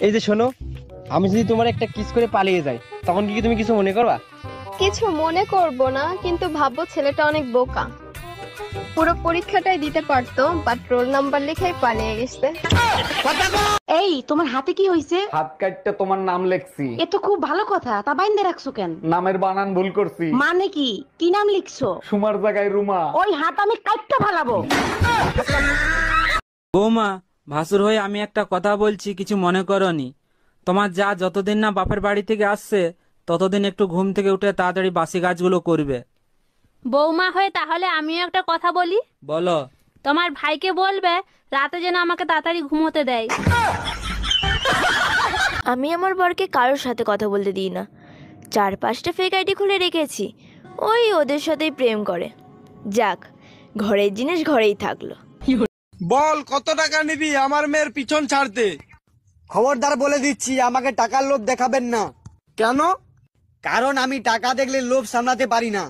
এই যে শোনো, আমি যদি তোমার একটা কিস করে পালিয়ে যাই, তখন কি তুমি কিছু মনে করবা? কিছু মনে করব না, কিন্তু ভাববো ছেলেটা অনেক বোকা। পুরো পরীক্ষাটাই দিতে পারতো, বাট রোল নাম্বার লিখেই পালিয়ে গেছে। এই তোমার হাতে কি হইছে? হাত কাটতে তোমার নাম লেখছি। এ তো খুব ভালো কথা, তা বাইন্ধে রাখছো কেন? নামের বানান ভুল করছি। মানে কি কি নাম লিখছো? সুমার জায়গায় রুমা। ওই হাত আমি কাটতে ফালাবো। বৌমা, ভাসুর হয়ে আমি একটা কথা বলছি, কিছু মনে করনি। তোমার যা যতদিন না বাপের বাড়ি থেকে আসছে, ততদিন একটু ঘুম থেকে উঠে তাড়াতাড়ি বাসি কাজগুলো করবে। বৌমা হয়ে তাহলে আমিও একটা কথা বলি। বলো। তোমার ভাইকে বলবে রাতে যেন আমাকে তাড়াতাড়ি ঘুমোতে দেয়। আমি আমার বরকে কারোর সাথে কথা বলতে দিই না। 4-5টা ফেক আইডি খুলে রেখেছি, ওই ওদের সাথেই প্রেম করে। যাক, ঘরের জিনিস ঘরেই থাকলো। বল, কত টাকা নিবি আমার মেয়ের পিছন ছাড়তে? খবরদার বলে দিচ্ছি, আমাকে টাকার লোভ দেখাবেন না। কেন? কারণ আমি টাকা দেখলে লোভ সামলাতে পারি না।